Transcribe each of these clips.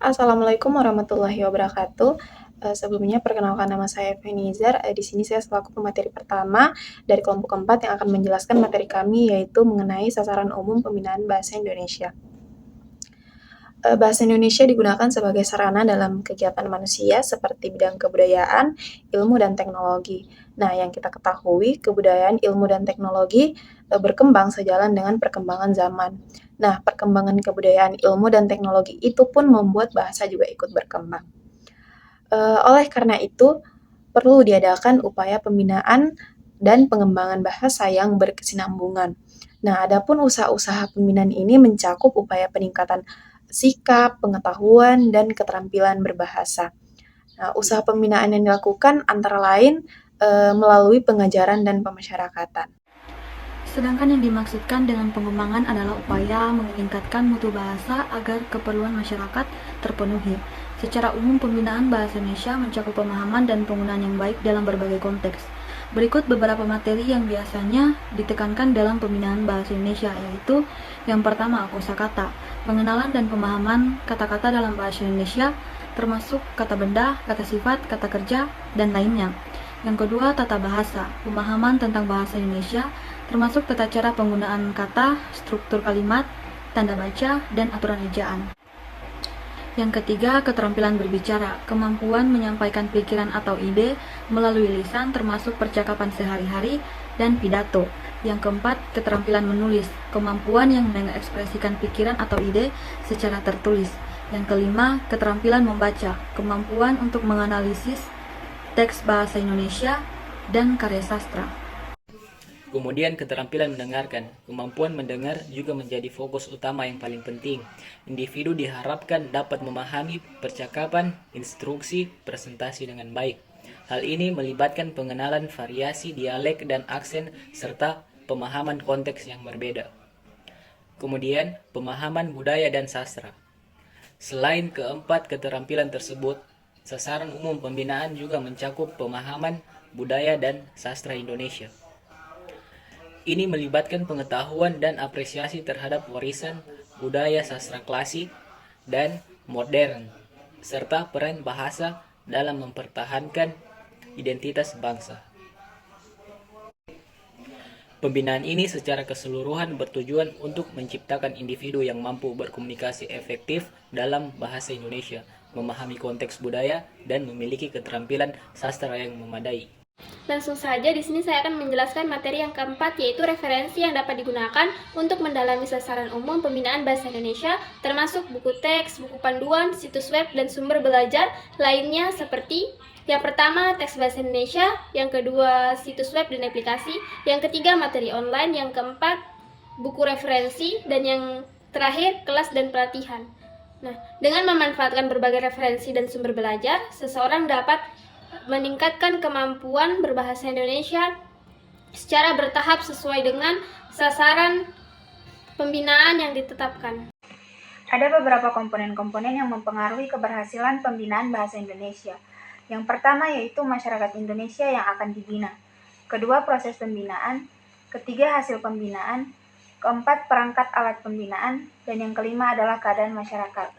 Assalamualaikum warahmatullahi wabarakatuh. Sebelumnya perkenalkan nama saya Fenizar. Di sini saya selaku pemateri pertama dari kelompok keempat yang akan menjelaskan materi kami yaitu mengenai sasaran umum pembinaan bahasa Indonesia. Bahasa Indonesia digunakan sebagai sarana dalam kegiatan manusia seperti bidang kebudayaan, ilmu, dan teknologi. Nah, yang kita ketahui, kebudayaan, ilmu, dan teknologi berkembang sejalan dengan perkembangan zaman. Nah, perkembangan kebudayaan, ilmu, dan teknologi itu pun membuat bahasa juga ikut berkembang. Oleh karena itu, perlu diadakan upaya pembinaan dan pengembangan bahasa yang berkesinambungan. Nah, adapun usaha-usaha pembinaan ini mencakup upaya peningkatan sikap, pengetahuan, dan keterampilan berbahasa. Nah, usaha pembinaan yang dilakukan antara lain melalui pengajaran dan pemasyarakatan. Sedangkan yang dimaksudkan dengan pengembangan adalah upaya meningkatkan mutu bahasa agar keperluan masyarakat terpenuhi. Secara umum, pembinaan bahasa Indonesia mencakup pemahaman dan penggunaan yang baik dalam berbagai konteks. Berikut beberapa materi yang biasanya ditekankan dalam pembinaan bahasa Indonesia, yaitu yang pertama, kosakata, pengenalan dan pemahaman kata-kata dalam bahasa Indonesia, termasuk kata benda, kata sifat, kata kerja, dan lainnya. Yang kedua, tata bahasa, pemahaman tentang bahasa Indonesia, termasuk tata cara penggunaan kata, struktur kalimat, tanda baca, dan aturan ejaan. Yang ketiga, keterampilan berbicara, kemampuan menyampaikan pikiran atau ide melalui lisan termasuk percakapan sehari-hari dan pidato. Yang keempat, keterampilan menulis, kemampuan yang mengekspresikan pikiran atau ide secara tertulis. Yang kelima, keterampilan membaca, kemampuan untuk menganalisis teks bahasa Indonesia dan karya sastra. Kemudian keterampilan mendengarkan. Kemampuan mendengar juga menjadi fokus utama yang paling penting. Individu diharapkan dapat memahami percakapan, instruksi, presentasi dengan baik. Hal ini melibatkan pengenalan variasi dialek dan aksen serta pemahaman konteks yang berbeda. Kemudian, pemahaman budaya dan sastra. Selain keempat keterampilan tersebut, sasaran umum pembinaan juga mencakup pemahaman budaya dan sastra Indonesia. Ini melibatkan pengetahuan dan apresiasi terhadap warisan budaya sastra klasik dan modern, serta peran bahasa dalam mempertahankan identitas bangsa. Pembinaan ini secara keseluruhan bertujuan untuk menciptakan individu yang mampu berkomunikasi efektif dalam bahasa Indonesia, memahami konteks budaya, dan memiliki keterampilan sastra yang memadai. Langsung saja di sini saya akan menjelaskan materi yang keempat, yaitu referensi yang dapat digunakan untuk mendalami sasaran umum pembinaan bahasa Indonesia, termasuk buku teks, buku panduan, situs web, dan sumber belajar lainnya seperti yang pertama, teks bahasa Indonesia, yang kedua, situs web dan aplikasi, yang ketiga, materi online, yang keempat, buku referensi, dan yang terakhir, kelas dan pelatihan. Nah, dengan memanfaatkan berbagai referensi dan sumber belajar, seseorang dapat meningkatkan kemampuan berbahasa Indonesia secara bertahap sesuai dengan sasaran pembinaan yang ditetapkan. Ada beberapa komponen-komponen yang mempengaruhi keberhasilan pembinaan bahasa Indonesia. Yang pertama yaitu masyarakat Indonesia yang akan dibina. Kedua, proses pembinaan. Ketiga, hasil pembinaan. Keempat, perangkat alat pembinaan. Dan yang kelima adalah keadaan masyarakat.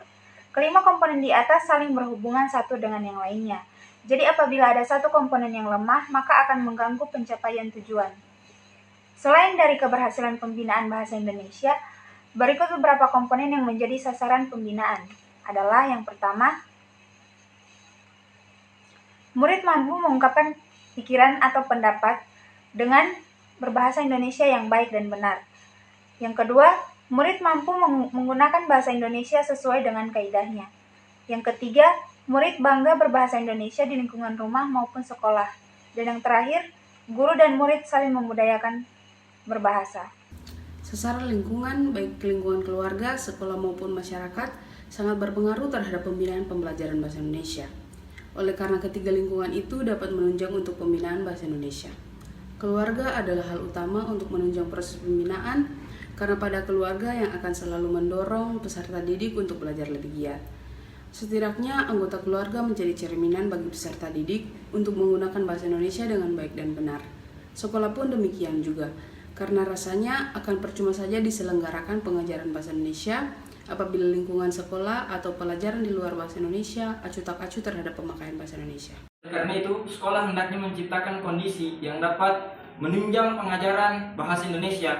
Kelima komponen di atas saling berhubungan satu dengan yang lainnya. Jadi apabila ada satu komponen yang lemah, maka akan mengganggu pencapaian tujuan. Selain dari keberhasilan pembinaan bahasa Indonesia, berikut beberapa komponen yang menjadi sasaran pembinaan adalah yang pertama, murid mampu mengungkapkan pikiran atau pendapat dengan berbahasa Indonesia yang baik dan benar. Yang kedua, murid mampu menggunakan bahasa Indonesia sesuai dengan kaidahnya. Yang ketiga, murid bangga berbahasa Indonesia di lingkungan rumah maupun sekolah. Dan yang terakhir, guru dan murid saling membudayakan berbahasa. Sasaran lingkungan, baik lingkungan keluarga, sekolah maupun masyarakat, sangat berpengaruh terhadap pembinaan pembelajaran bahasa Indonesia. Oleh karena ketiga lingkungan itu dapat menunjang untuk pembinaan bahasa Indonesia. Keluarga adalah hal utama untuk menunjang proses pembinaan, karena pada keluarga yang akan selalu mendorong peserta didik untuk belajar lebih giat. Setidaknya anggota keluarga menjadi cerminan bagi peserta didik untuk menggunakan bahasa Indonesia dengan baik dan benar. Sekolah pun demikian juga, karena rasanya akan percuma saja diselenggarakan pengajaran bahasa Indonesia apabila lingkungan sekolah atau pelajaran di luar bahasa Indonesia acuh tak acuh terhadap pemakaian bahasa Indonesia. Karena itu, sekolah hendaknya menciptakan kondisi yang dapat menunjang pengajaran bahasa Indonesia.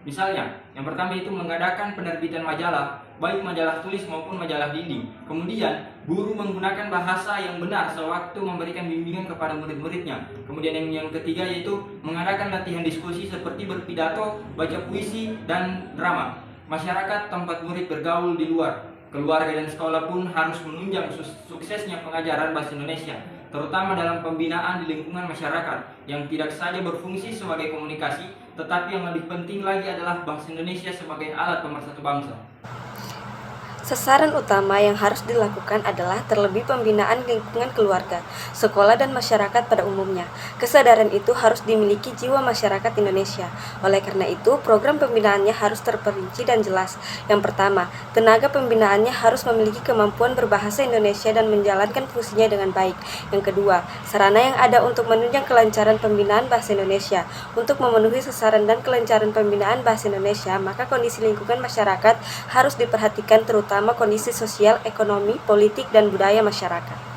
Misalnya, yang pertama itu mengadakan penerbitan majalah, baik majalah tulis maupun majalah dinding. Kemudian, guru menggunakan bahasa yang benar sewaktu memberikan bimbingan kepada murid-muridnya. Kemudian yang ketiga yaitu mengadakan latihan diskusi seperti berpidato, baca puisi, dan drama. Masyarakat tempat murid bergaul di luar. Keluarga dan sekolah pun harus menunjang suksesnya pengajaran bahasa Indonesia, terutama dalam pembinaan di lingkungan masyarakat yang tidak saja berfungsi sebagai komunikasi, tetapi yang lebih penting lagi adalah bahasa Indonesia sebagai alat pemersatu bangsa. Sasaran utama yang harus dilakukan adalah terlebih pembinaan lingkungan keluarga, sekolah, dan masyarakat pada umumnya. Kesadaran itu harus dimiliki jiwa masyarakat Indonesia. Oleh karena itu, program pembinaannya harus terperinci dan jelas. Yang pertama, tenaga pembinaannya harus memiliki kemampuan berbahasa Indonesia dan menjalankan fungsinya dengan baik. Yang kedua, sarana yang ada untuk menunjang kelancaran pembinaan bahasa Indonesia. Untuk memenuhi sasaran dan kelancaran pembinaan bahasa Indonesia, maka kondisi lingkungan masyarakat harus diperhatikan, terutama kondisi sosial, ekonomi, politik, dan budaya masyarakat.